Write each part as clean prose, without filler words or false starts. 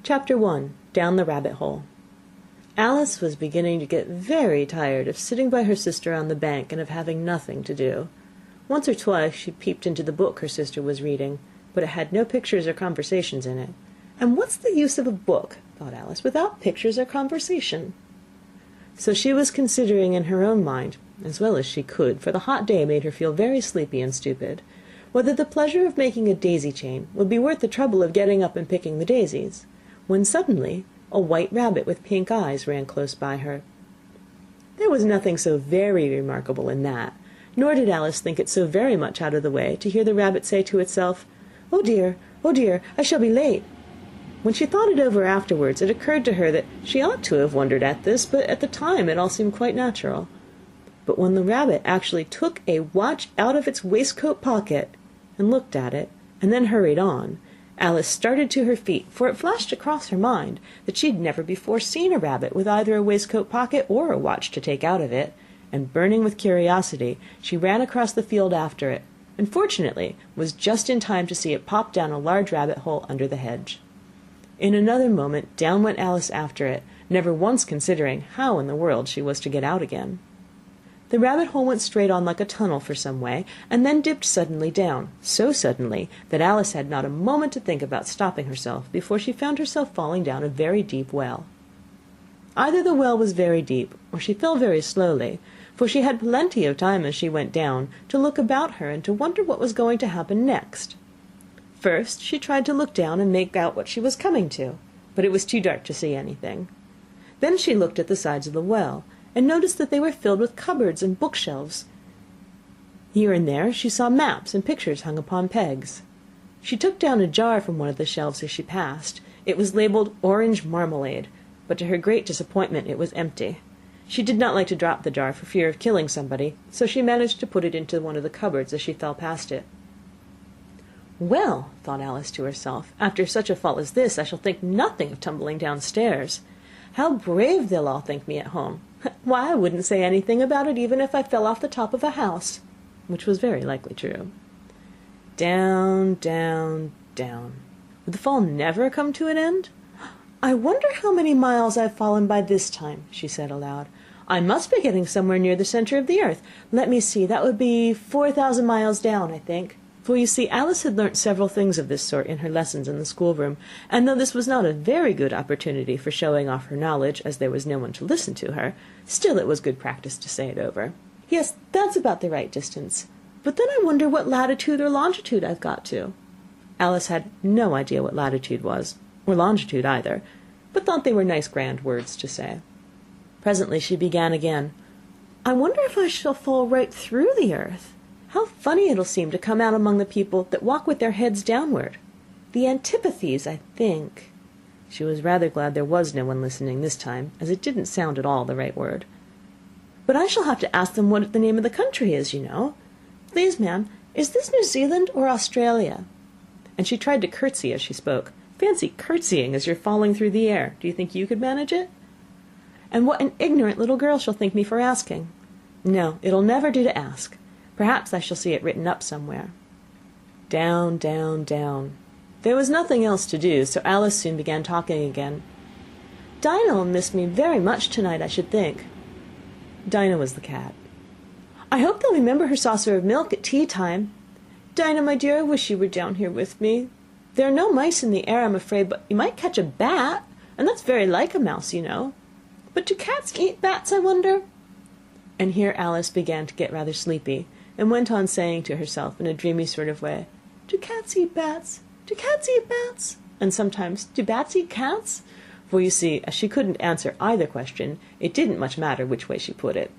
Chapter 1. Down the Rabbit Hole. Alice was beginning to get very tired of sitting by her sister on the bank and of having nothing to do. Once or twice she peeped into the book her sister was reading, but it had no pictures or conversations in it. And what's the use of a book, thought Alice, without pictures or conversation? So she was considering in her own mind, as well as she could, for the hot day made her feel very sleepy and stupid, whether the pleasure of making a daisy chain would be worth the trouble of getting up and picking the daisies, when suddenly a white rabbit with pink eyes ran close by her. There was nothing so very remarkable in that, nor did Alice think it so very much out of the way to hear the rabbit say to itself, oh dear, I shall be late." When she thought it over afterwards, it occurred to her that she ought to have wondered at this, but at the time it all seemed quite natural. But when the rabbit actually took a watch out of its waistcoat pocket and looked at it, and then hurried on, Alice started to her feet, for it flashed across her mind that she had never before seen a rabbit with either a waistcoat pocket or a watch to take out of it, and burning with curiosity, she ran across the field after it, and fortunately was just in time to see it pop down a large rabbit hole under the hedge. In another moment down went Alice after it, never once considering how in the world she was to get out again. The rabbit hole went straight on like a tunnel for some way, and then dipped suddenly down, so suddenly that Alice had not a moment to think about stopping herself before she found herself falling down a very deep well. Either the well was very deep, or she fell very slowly, for she had plenty of time as she went down to look about her and to wonder what was going to happen next. First she tried to look down and make out what she was coming to, but it was too dark to see anything. Then she looked at the sides of the well, and noticed that they were filled with cupboards and bookshelves. Here and there she saw maps and pictures hung upon pegs. She took down a jar from one of the shelves as she passed. It was labelled orange marmalade, but to her great disappointment it was empty. She did not like to drop the jar for fear of killing somebody, so she managed to put it into one of the cupboards as she fell past it. "Well," thought Alice to herself, "after such a fall as this I shall think nothing of tumbling downstairs. How brave they'll all think me at home! Why, I wouldn't say anything about it even if I fell off the top of a house," which was very likely true. Down, down, down. Would the fall never come to an end? "I wonder how many miles I've fallen by this time," she said aloud. "I must be getting somewhere near the centre of the earth. Let me see, that would be 4,000 miles down, I think." For you see, Alice had learnt several things of this sort in her lessons in the schoolroom, and though this was not a very good opportunity for showing off her knowledge, as there was no one to listen to her, still it was good practice to say it over. "Yes, that's about the right distance. But then I wonder what latitude or longitude I've got to." Alice had no idea what latitude was, or longitude either, but thought they were nice grand words to say. Presently she began again. "I wonder if I shall fall right through the earth. How funny it'll seem to come out among the people that walk with their heads downward. The antipathies, I think." She was rather glad there was no one listening this time, as it didn't sound at all the right word. "But I shall have to ask them what the name of the country is, you know. Please, ma'am, is this New Zealand or Australia?" And she tried to curtsy as she spoke. Fancy curtsying as you're falling through the air. Do you think you could manage it? "And what an ignorant little girl she'll think me for asking. No, it'll never do to ask. Perhaps I shall see it written up somewhere." Down, down, down. There was nothing else to do, so Alice soon began talking again. "Dinah'll miss me very much tonight, I should think." Dinah was the cat. "I hope they'll remember her saucer of milk at tea time. Dinah, my dear, I wish you were down here with me. There are no mice in the air, I'm afraid, but you might catch a bat, and that's very like a mouse, you know. But do cats eat bats, I wonder?" And here Alice began to get rather sleepy, and went on saying to herself in a dreamy sort of way, "Do cats eat bats? Do cats eat bats?" And sometimes, "Do bats eat cats?" For you see, as she couldn't answer either question, it didn't much matter which way she put it.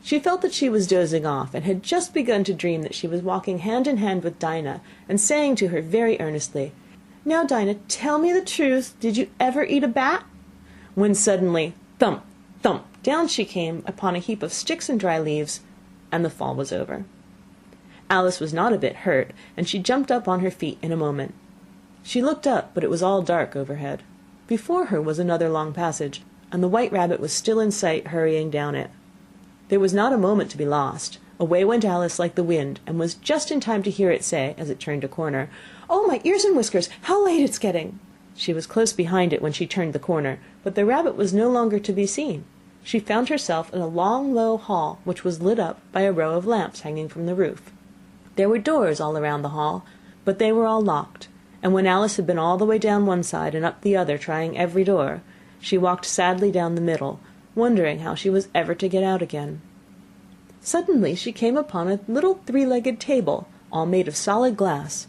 She felt that she was dozing off, and had just begun to dream that she was walking hand in hand with Dinah, and saying to her very earnestly, "Now, Dinah, tell me the truth, did you ever eat a bat?" When suddenly, thump, thump, down she came upon a heap of sticks and dry leaves, and the fall was over. Alice was not a bit hurt, and she jumped up on her feet in a moment. She looked up, but it was all dark overhead. Before her was another long passage, and the white rabbit was still in sight, hurrying down it. There was not a moment to be lost. Away went Alice like the wind, and was just in time to hear it say, as it turned a corner, "Oh, my ears and whiskers, how late it's getting!" She was close behind it when she turned the corner, but the rabbit was no longer to be seen. She found herself in a long, low hall, which was lit up by a row of lamps hanging from the roof. There were doors all around the hall, but they were all locked, and when Alice had been all the way down one side and up the other, trying every door, she walked sadly down the middle, wondering how she was ever to get out again. Suddenly she came upon a little three-legged table, all made of solid glass.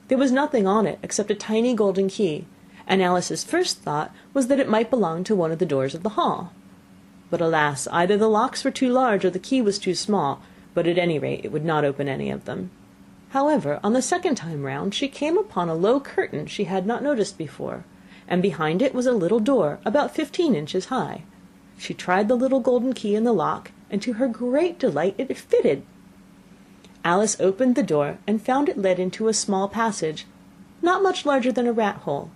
There was nothing on it except a tiny golden key, and Alice's first thought was that it might belong to one of the doors of the hall. But alas, either the locks were too large or the key was too small, but at any rate it would not open any of them. However, on the second time round she came upon a low curtain she had not noticed before, and behind it was a little door about 15 inches high. She tried the little golden key in the lock, and to her great delight it fitted. Alice opened the door and found it led into a small passage, not much larger than a rat-hole.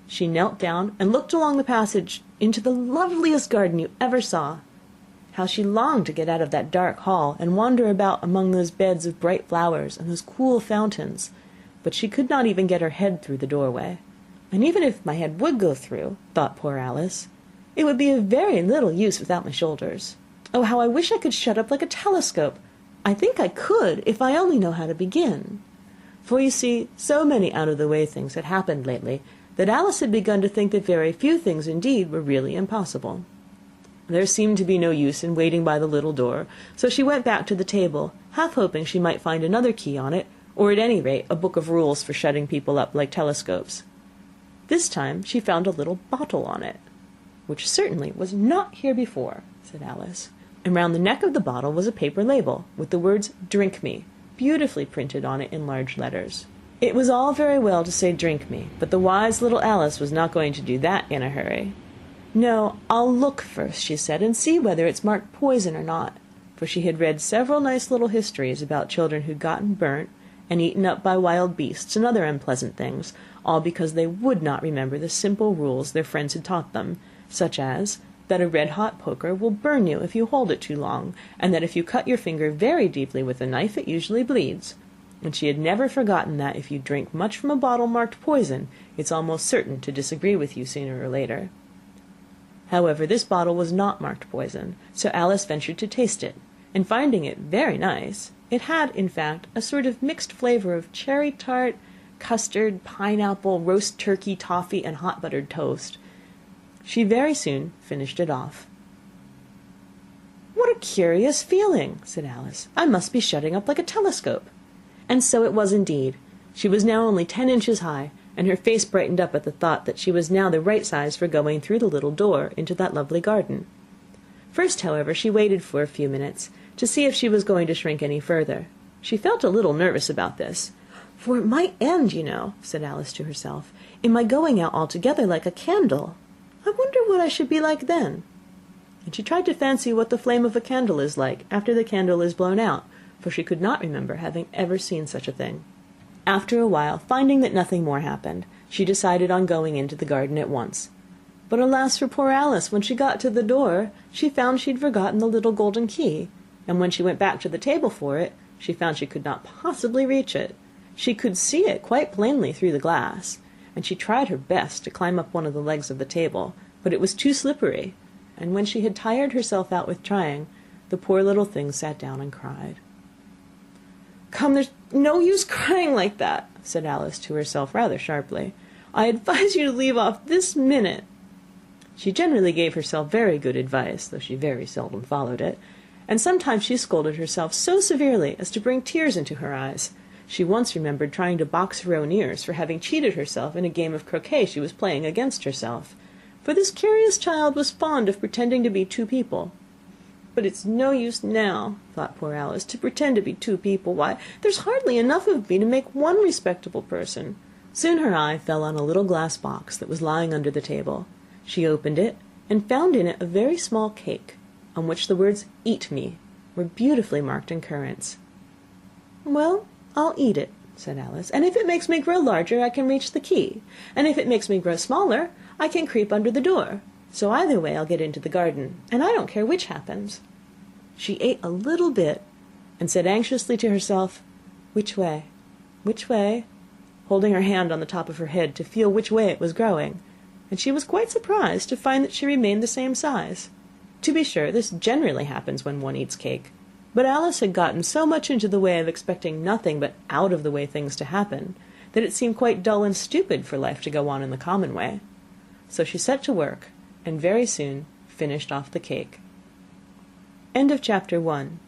She knelt down and looked along the passage into the loveliest garden you ever saw. How she longed to get out of that dark hall and wander about among those beds of bright flowers and those cool fountains, but she could not even get her head through the doorway. And even if my head would go through, thought poor Alice, it would be of very little use without my shoulders. Oh, how I wish I could shut up like a telescope! I think I could, if I only know how to begin. For you see, so many out-of-the-way things had happened lately that Alice had begun to think that very few things indeed were really impossible. There seemed to be no use in waiting by the little door, so she went back to the table, half hoping she might find another key on it, or at any rate a book of rules for shutting people up like telescopes. This time she found a little bottle on it, which certainly was not here before, said Alice, and round the neck of the bottle was a paper label, with the words "Drink me" beautifully printed on it in large letters. It was all very well to say "drink me," but the wise little Alice was not going to do that in a hurry. "No, I'll look first," she said, "and see whether it's marked poison or not," for she had read several nice little histories about children who'd gotten burnt and eaten up by wild beasts and other unpleasant things, all because they would not remember the simple rules their friends had taught them, such as that a red-hot poker will burn you if you hold it too long, and that if you cut your finger very deeply with a knife it usually bleeds. And she had never forgotten that if you drink much from a bottle marked poison, it's almost certain to disagree with you sooner or later. However, this bottle was not marked poison, so Alice ventured to taste it, and finding it very nice, it had, in fact, a sort of mixed flavour of cherry tart, custard, pineapple, roast turkey, toffee, and hot buttered toast. She very soon finished it off. "What a curious feeling," said Alice. "I must be shutting up like a telescope." And so it was indeed. She was now only 10 inches high, and her face brightened up at the thought that she was now the right size for going through the little door into that lovely garden. First, however, she waited for a few minutes, to see if she was going to shrink any further. She felt a little nervous about this, "for it might end, you know," said Alice to herself, "in my going out altogether like a candle. I wonder what I should be like then." And she tried to fancy what the flame of a candle is like after the candle is blown out, for she could not remember having ever seen such a thing. After a while, finding that nothing more happened, she decided on going into the garden at once. But alas for poor Alice, when she got to the door, she found she had forgotten the little golden key, and when she went back to the table for it, she found she could not possibly reach it. She could see it quite plainly through the glass, and she tried her best to climb up one of the legs of the table, but it was too slippery, and when she had tired herself out with trying, the poor little thing sat down and cried. "Come, there's no use crying like that," said Alice to herself rather sharply. "I advise you to leave off this minute." She generally gave herself very good advice, though she very seldom followed it, and sometimes she scolded herself so severely as to bring tears into her eyes. She once remembered trying to box her own ears for having cheated herself in a game of croquet she was playing against herself, for this curious child was fond of pretending to be two people. "But it's no use now," thought poor Alice, "to pretend to be two people. Why, there's hardly enough of me to make one respectable person." Soon her eye fell on a little glass box that was lying under the table. She opened it, and found in it a very small cake, on which the words "Eat me" were beautifully marked in currants. "Well, I'll eat it," said Alice, "and if it makes me grow larger, I can reach the key, and if it makes me grow smaller, I can creep under the door. So either way I'll get into the garden, and I don't care which happens." She ate a little bit, and said anxiously to herself, "Which way? Which way? holding her hand on the top of her head to feel which way it was growing, and she was quite surprised to find that she remained the same size. To be sure, this generally happens when one eats cake, but Alice had gotten so much into the way of expecting nothing but out of the way things to happen, that it seemed quite dull and stupid for life to go on in the common way. So she set to work, and very soon finished off the cake. End of Chapter 1.